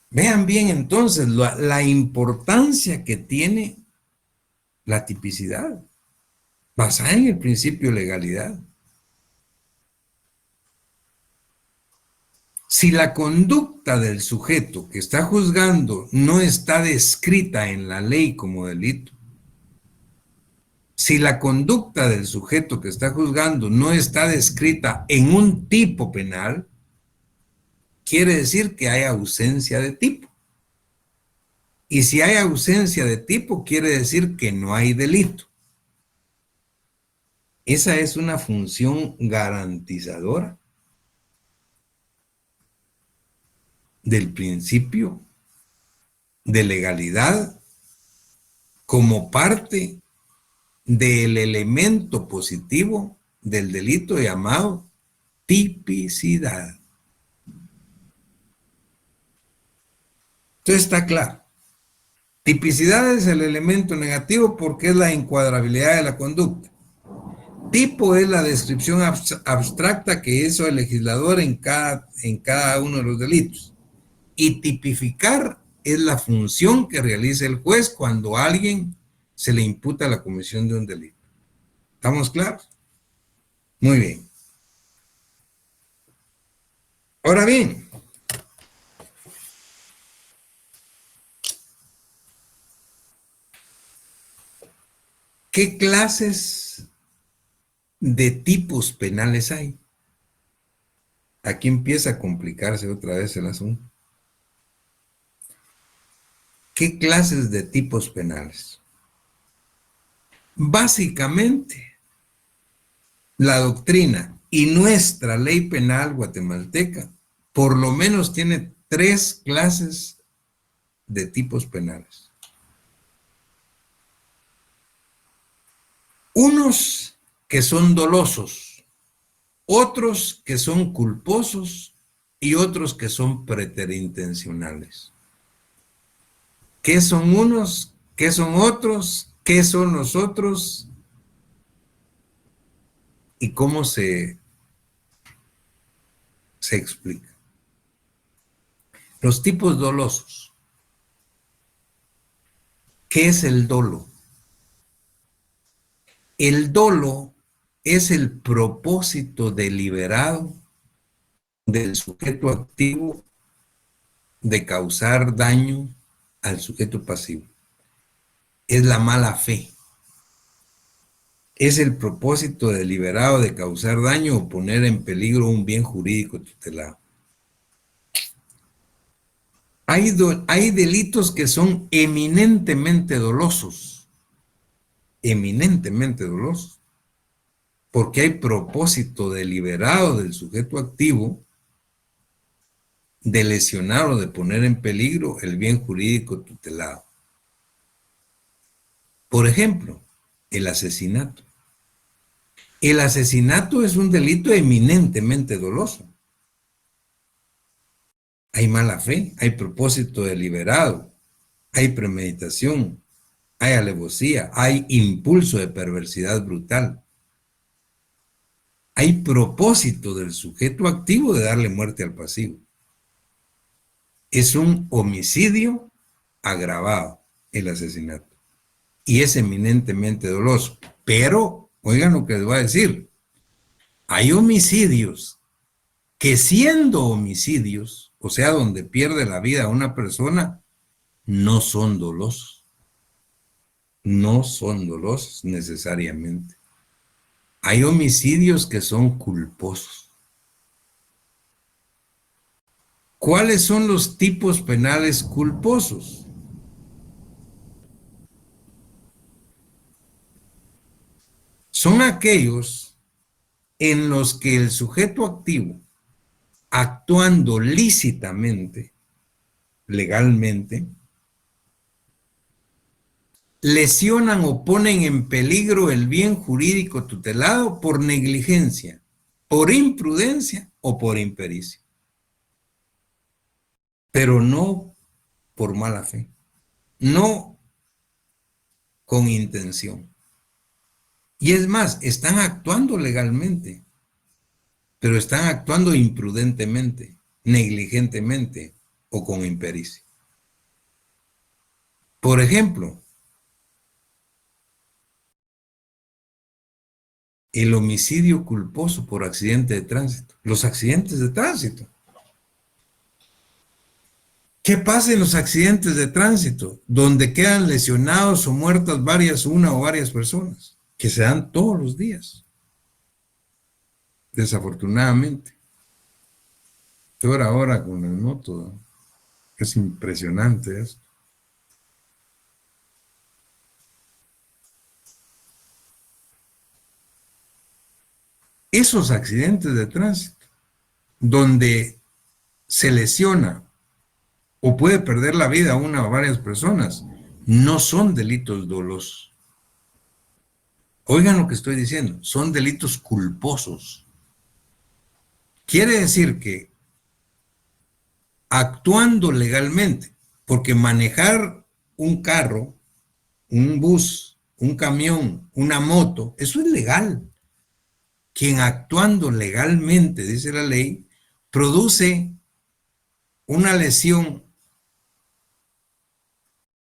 Vean bien entonces la importancia que tiene la tipicidad, basada en el principio de legalidad. Si la conducta del sujeto que está juzgando no está descrita en la ley como delito, si la conducta del sujeto que está juzgando no está descrita en un tipo penal, quiere decir que hay ausencia de tipo. Y si hay ausencia de tipo, quiere decir que no hay delito. Esa es una función garantizadora del principio de legalidad como parte del elemento positivo del delito llamado tipicidad. Entonces está claro. Tipicidad es el elemento negativo porque es la encuadrabilidad de la conducta. Tipo es la descripción abstracta que hizo el legislador en cada uno de los delitos. Y tipificar es la función que realiza el juez cuando a alguien se le imputa la comisión de un delito. ¿Estamos claros? Muy bien. Ahora bien, ¿qué clases de tipos penales hay? Aquí empieza a complicarse otra vez el asunto. ¿Qué clases de tipos penales? Básicamente, la doctrina y nuestra ley penal guatemalteca por lo menos tiene 3 clases de tipos penales. Unos que son dolosos, otros que son culposos y otros que son preterintencionales. ¿Qué son unos? ¿Qué son otros? ¿Qué son los otros? ¿Y cómo se explica? Los tipos dolosos. ¿Qué es el dolo? El dolo es el propósito deliberado del sujeto activo de causar daño al sujeto pasivo. Es la mala fe. Es el propósito deliberado de causar daño o poner en peligro un bien jurídico tutelado. Hay delitos que son eminentemente dolosos, porque hay propósito deliberado del sujeto activo de lesionar o de poner en peligro el bien jurídico tutelado. Por ejemplo, el asesinato. El asesinato es un delito eminentemente doloso. Hay mala fe, hay propósito deliberado, hay premeditación, hay alevosía, hay impulso de perversidad brutal. Hay propósito del sujeto activo de darle muerte al pasivo. Es un homicidio agravado, el asesinato. Y es eminentemente doloso. Pero, oigan lo que les voy a decir. Hay homicidios que siendo homicidios, o sea, donde pierde la vida una persona, no son dolosos. No son dolosos necesariamente. hay homicidios que son culposos. ¿Cuáles son los tipos penales culposos? Son aquellos en los que el sujeto activo, actuando lícitamente, legalmente, lesionan o ponen en peligro el bien jurídico tutelado por negligencia, por imprudencia o por impericia, pero no por mala fe, no con intención. Y es más, están actuando legalmente, pero están actuando imprudentemente, negligentemente o con impericia. Por ejemplo, el homicidio culposo por accidente de tránsito, los accidentes de tránsito. ¿Qué pasa en los accidentes de tránsito? Donde quedan lesionados o muertas una o varias personas, que se dan todos los días, desafortunadamente. Peor ahora con el moto, ¿no? Es impresionante esto. Esos accidentes de tránsito, donde se lesiona o puede perder la vida una o varias personas, no son delitos dolosos. Oigan lo que estoy diciendo, son delitos culposos. Quiere decir que actuando legalmente, porque manejar un carro, un bus, un camión, una moto, eso es legal. Quien actuando legalmente, dice la ley, produce una lesión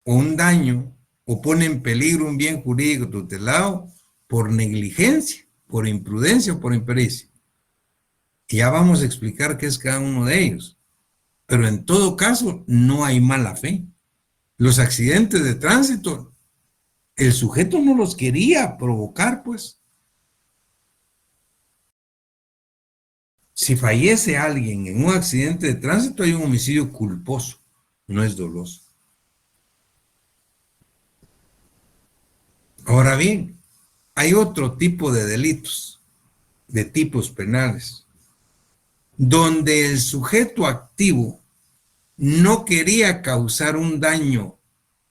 o un daño o pone en peligro un bien jurídico tutelado por negligencia, por imprudencia o por impericia. Y ya vamos a explicar qué es cada uno de ellos. Pero en todo caso, no hay mala fe. Los accidentes de tránsito, el sujeto no los quería provocar, pues. Si fallece alguien en un accidente de tránsito, hay un homicidio culposo, no es doloso. Ahora bien, hay otro tipo de delitos, de tipos penales, donde el sujeto activo no quería causar un daño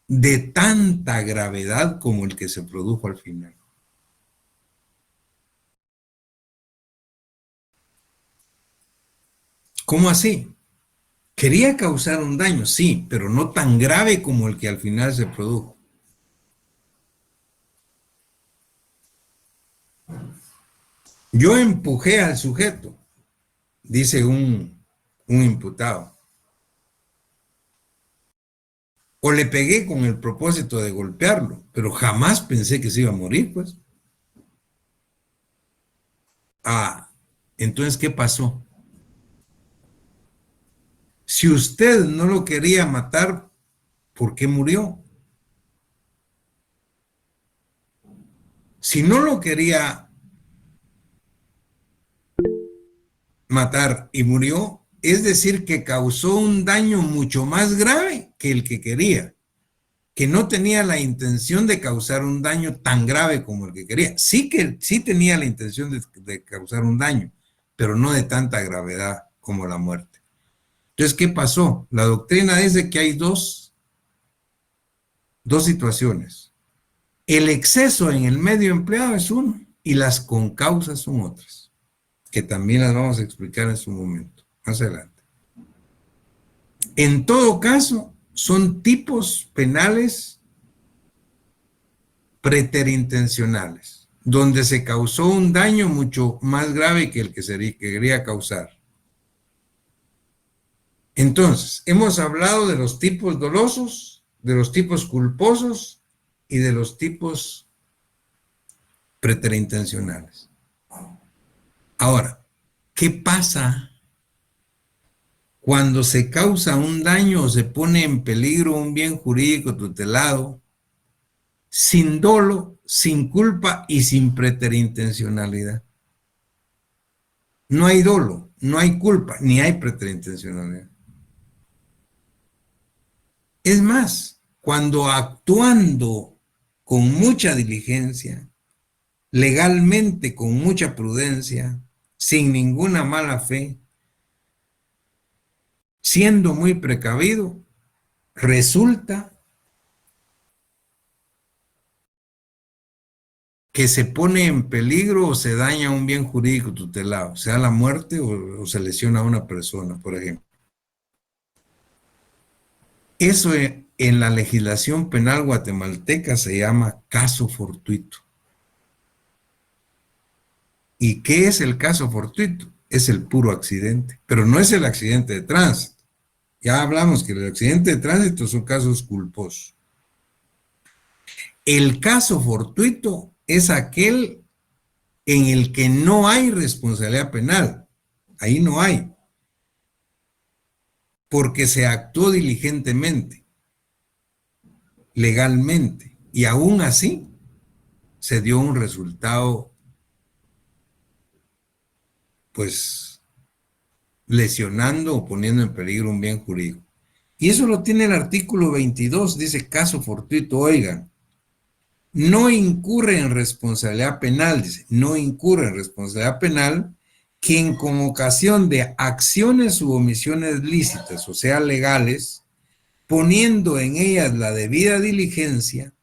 de tanta gravedad como el que se produjo al final. ¿Cómo así? Quería causar un daño, sí, pero no tan grave como el que al final se produjo. Yo empujé al sujeto, dice un imputado. O le pegué con el propósito de golpearlo, pero jamás pensé que se iba a morir, pues. Entonces, ¿qué pasó? Si usted no lo quería matar, ¿por qué murió? Si no lo quería matar y murió, es decir, que causó un daño mucho más grave que el que quería, que no tenía la intención de causar un daño tan grave como el que quería. Sí tenía la intención de causar un daño, pero no de tanta gravedad como la muerte. Entonces, ¿qué pasó? La doctrina dice que hay dos situaciones. El exceso en el medio empleado es uno y las concausas son otras, que también las vamos a explicar en su momento, más adelante. En todo caso, son tipos penales preterintencionales, donde se causó un daño mucho más grave que el que quería causar. Entonces, hemos hablado de los tipos dolosos, de los tipos culposos y de los tipos preterintencionales. Ahora, ¿qué pasa cuando se causa un daño o se pone en peligro un bien jurídico tutelado sin dolo, sin culpa y sin preterintencionalidad. No hay dolo, no hay culpa, ni hay preterintencionalidad. Es más, cuando actuando con mucha diligencia, legalmente, con mucha prudencia, sin ninguna mala fe, siendo muy precavido, resulta que se pone en peligro o se daña un bien jurídico tutelado, sea la muerte o se lesiona a una persona, por ejemplo. Eso en la legislación penal guatemalteca se llama caso fortuito. ¿Y qué es el caso fortuito? Es el puro accidente, pero no es el accidente de tránsito. Ya hablamos que el accidente de tránsito son casos culposos. El caso fortuito es aquel en el que no hay responsabilidad penal. Ahí no hay. Porque se actuó diligentemente, legalmente, y aún así se dio un resultado, pues, lesionando o poniendo en peligro un bien jurídico. Y eso lo tiene el artículo 22, dice caso fortuito, oigan, no incurre en responsabilidad penal, dice, no incurre en responsabilidad penal quien con ocasión de acciones u omisiones lícitas, o sea, legales, poniendo en ellas la debida diligencia,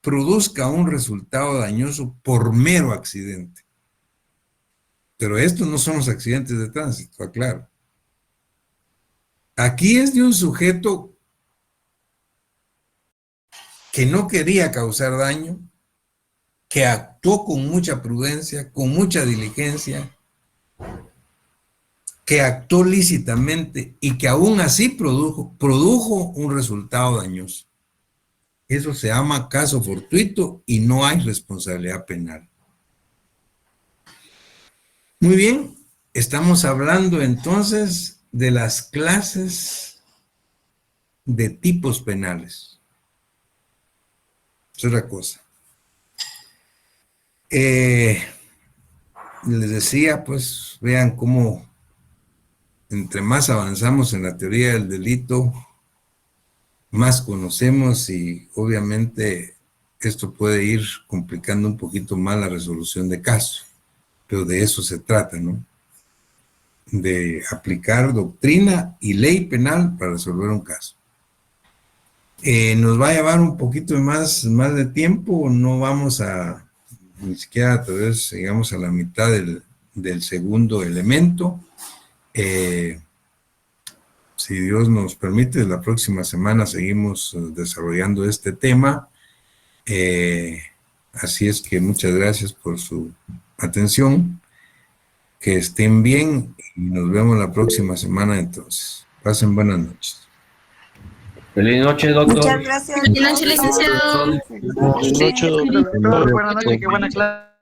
produzca un resultado dañoso por mero accidente. Pero estos no son los accidentes de tránsito, aclaro. Aquí es de un sujeto que no quería causar daño, que actuó con mucha prudencia, con mucha diligencia, que actuó lícitamente y que aún así produjo un resultado dañoso. Eso se llama caso fortuito y no hay responsabilidad penal. Muy bien, estamos hablando entonces de las clases de tipos penales. Es otra cosa. Les decía, pues, vean cómo entre más avanzamos en la teoría del delito, más conocemos y obviamente esto puede ir complicando un poquito más la resolución de casos, pero de eso se trata, ¿no? De aplicar doctrina y ley penal para resolver un caso. Nos va a llevar un poquito más de tiempo, no vamos a ni siquiera tal vez llegamos a la mitad del segundo elemento. Si Dios nos permite, la próxima semana seguimos desarrollando este tema. Así es que muchas gracias por su atención. Que estén bien y nos vemos la próxima semana entonces. Pasen buenas noches. Feliz noche, doctor. Muchas gracias. Feliz noche, licenciado. Buenas noches, doctor. Buenas noches, qué buena clase.